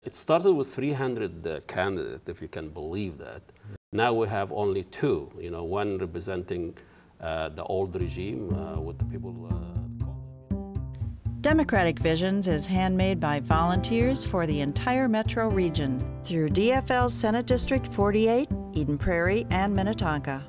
It started with 300 candidates, if you can believe that. Now we have only two, one representing the old regime with the people. Democratic Visions is handmade by volunteers for the entire metro region through DFL's Senate District 48, Eden Prairie, and Minnetonka.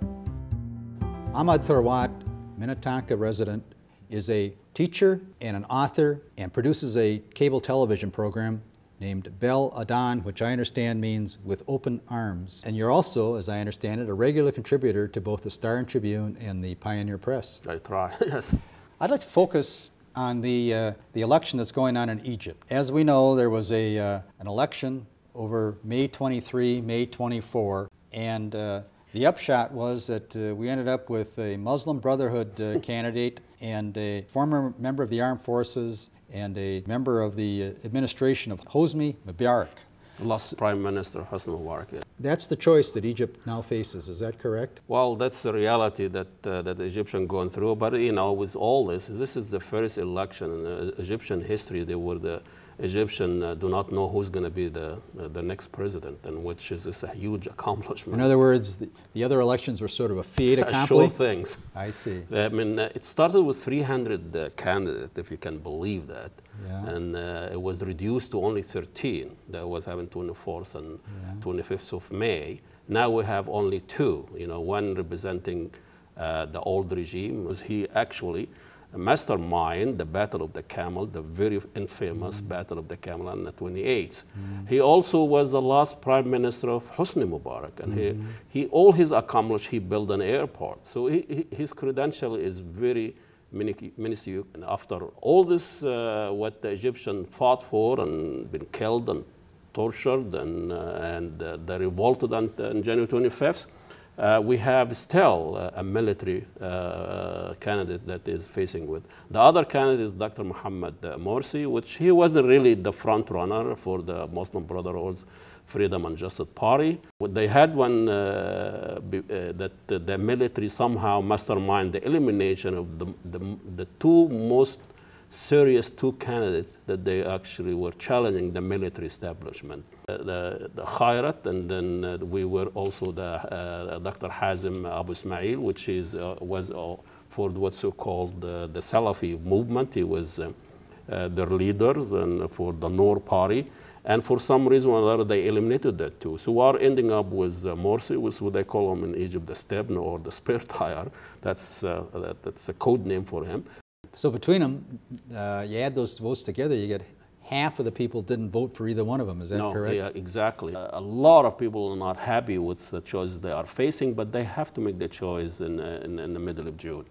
Ahmed Tharwat, Minnetonka resident, is a teacher and an author and produces a cable television program named Bel Adan, which I understand means with open arms. And you're also, as I understand it, a regular contributor to both the Star and Tribune and the Pioneer Press. I try, yes. I'd like to focus on the election that's going on in Egypt. As we know, there was an election over May 23, May 24, and the upshot was that we ended up with a Muslim Brotherhood candidate and a former member of the armed forces and a member of the administration of Hosni Mubarak. Last Prime Minister Hosni Mubarak. Yeah. That's the choice that Egypt now faces, is that correct? Well, that's the reality that the Egyptians going through. But with all this is the first election in Egyptian history. The Egyptians do not know who's going to be the next president, and which is just a huge accomplishment. In other words, the other elections were sort of a fait accompli? Sure things. I see. I mean, it started with 300 candidates, if you can believe that. Yeah. And it was reduced to only 13. That was happened 24th and 25th of May. Now we have only two, one representing the old regime. He actually mastermind the Battle of the Camel, the very infamous Battle of the Camel on the 28th. He also was the last Prime Minister of Hosni Mubarak, and he all his accomplished, he built an airport. So his credential is very minuscule. And after all this, what the Egyptians fought for and been killed and tortured and they revolted on January 25th, we have still a military candidate that is facing with. The other candidate is Dr. Mohammed Morsi, which he wasn't really the front runner for the Muslim Brotherhood's Freedom and Justice Party. They had one that the military somehow mastermind the elimination of the two most serious two candidates that they actually were challenging the military establishment. The Khairat, and then we were also the Dr. Hazim Abu Ismail, which was for what's so-called the Salafi movement. He was their leaders and for the Noor party. And for some reason or other, they eliminated that too. So we are ending up with Morsi, which what they call him in Egypt the Stebno or the spare tire. That's a code name for him. So between them, you add those votes together, you get half of the people didn't vote for either one of them. Is that correct? Yeah, exactly. A lot of people are not happy with the choices they are facing, but they have to make the choice in the middle of June.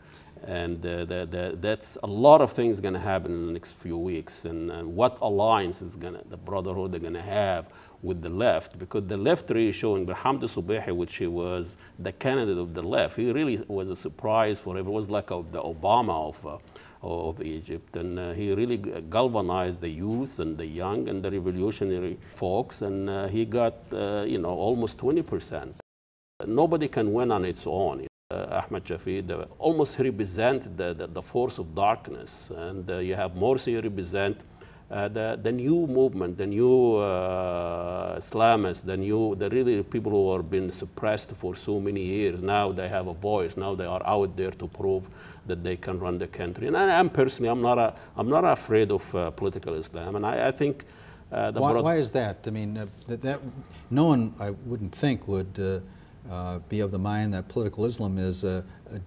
And that's a lot of things going to happen in the next few weeks, and what alliance is the Brotherhood they're going to have with the left, because the left really showing Hamdi Subehi, which he was the candidate of the left, he really was a surprise for everyone. It was like the Obama of Egypt, and he really galvanized the youth and the young and the revolutionary folks, and he got almost 20%. Nobody can win on its own. Ahmed Shafid almost represent the force of darkness, and you have Morsi represent the new movement, the new Islamists, the really people who have been suppressed for so many years. Now they have a voice. Now they are out there to prove that they can run the country. And I'm personally, I'm not afraid of political Islam, and I think. Why is that? I mean, no one, I wouldn't think, would be of the mind that political Islam is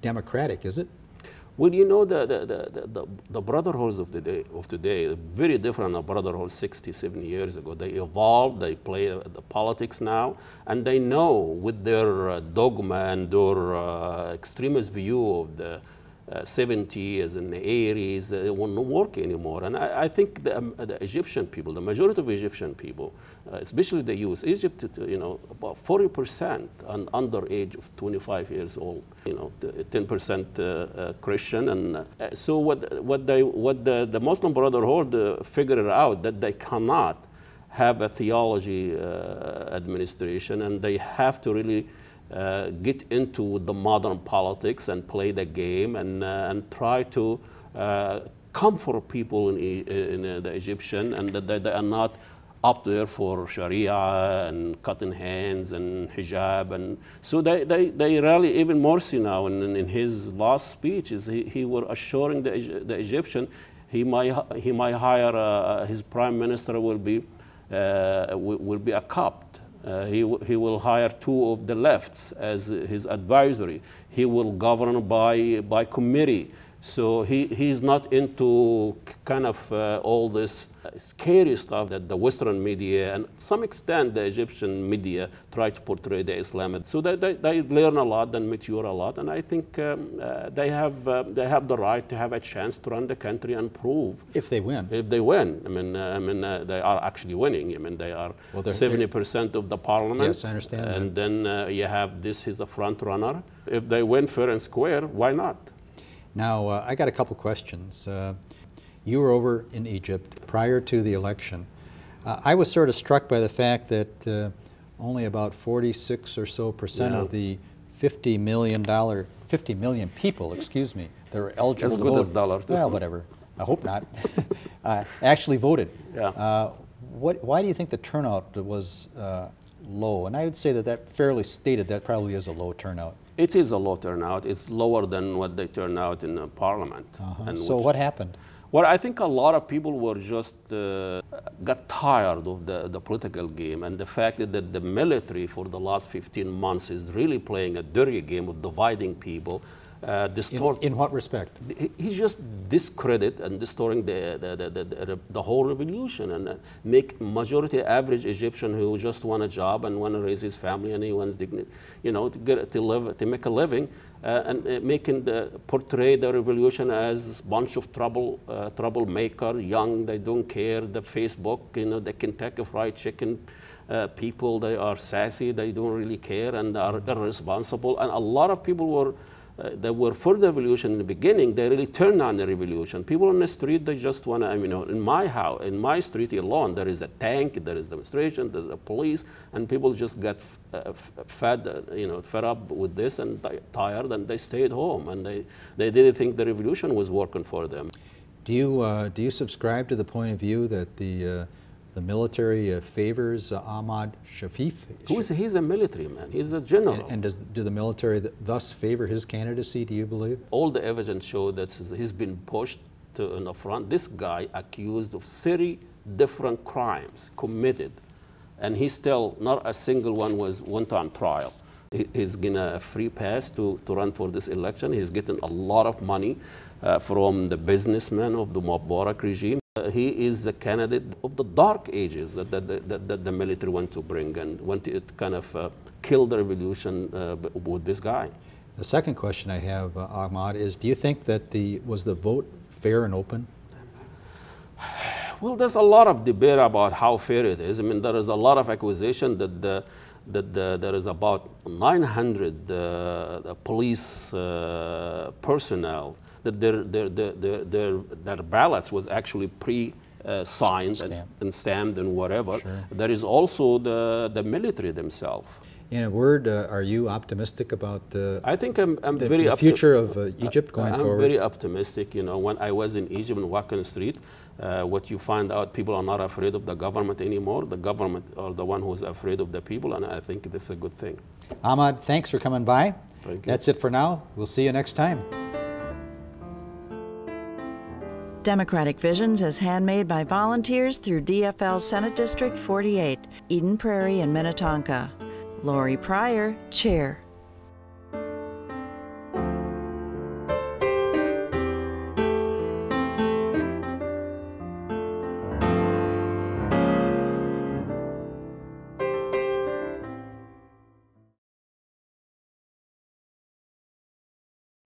democratic, is it? Well, the brotherhoods of today are very different than the brotherhood 60, 70 years ago. They evolved, they play the politics now, and they know with their dogma and their extremist view of the 70s and the 80s, it won't work anymore. And I think the Egyptian people, the majority of Egyptian people, especially the youth, Egypt, about 40% under age of 25 years old, 10% Christian. And so what the Muslim Brotherhood figured out that they cannot have a theology administration, and they have to really get into the modern politics and play the game and try to comfort people in the Egyptian, and that they are not up there for Sharia and cutting hands and hijab, and so they rally. Even Morsi now in his last speech he were assuring the Egyptian he might hire his prime minister will be a Copt. He will hire 2 of the lefts as his advisory. He will govern by committee. So he's not into kind of all this scary stuff that the Western media and to some extent the Egyptian media try to portray the Islam. So they learn a lot and mature a lot, and I think they have the right to have a chance to run the country and prove if they win. If they win, I mean they are actually winning. I mean they are 70% of the parliament. Yes, I understand. And then you have he's a front runner. If they win fair and square, why not? Now, I got a couple questions. You were over in Egypt prior to the election. I was sort of struck by the fact that only about 46 or so percent of the $50 million people, excuse me, that were eligible as to good vote. As dollar too. Well, whatever. I hope not. Actually voted. Yeah. Why do you think the turnout was low? And I would say that fairly stated that probably is a low turnout. It is a low turnout. It's lower than what they turn out in the parliament. And so what happened? Well, I think a lot of people were just got tired of the political game and the fact that the military for the last 15 months is really playing a dirty game of dividing people. In what respect? He just discredit and distorting the whole revolution and make majority average Egyptian who just want a job and want to raise his family and he wants dignity, you know, to make a living and portray the revolution as bunch of troublemaker, young, they don't care, the Facebook, you know, the Kentucky Fried Chicken people, they are sassy, they don't really care and are irresponsible, and a lot of people were. They were for the revolution in the beginning. They really turned on the revolution. People on the street, they just want to, I mean, in my house, in my street alone, there is a tank, there is demonstration, there's a police, and people just got fed up with this and tired, and they stayed home, and they didn't think the revolution was working for them. Do you subscribe to the point of view that the military favors Ahmad Shafif? He's a military man. He's a general. And do the military thus favor his candidacy, do you believe? All the evidence show that he's been pushed in the front. This guy accused of 30 different crimes committed, and he still, not a single one went on trial. He's getting a free pass to run for this election. He's getting a lot of money from the businessmen of the Mubarak regime. He is the candidate of the dark ages that the military want to bring and want to kind of kill the revolution with this guy. The second question I have, Ahmad, is do you think that was the vote fair and open? Well, there's a lot of debate about how fair it is. I mean, there is a lot of accusation that there is about 900 police personnel that their ballots was actually pre-signed and stamped and whatever. Sure. There is also the military themselves. In a word, are you optimistic about I think I'm the future of Egypt going forward? I'm very optimistic. You know, when I was in Egypt and walking the street, what you find out, people are not afraid of the government anymore. The government are the one who's afraid of the people, and I think this is a good thing. Ahmad, thanks for coming by. Thank you. That's it for now. We'll see you next time. Democratic Visions is handmade by volunteers through DFL Senate District 48, Eden Prairie and Minnetonka. Lori Pryor, Chair.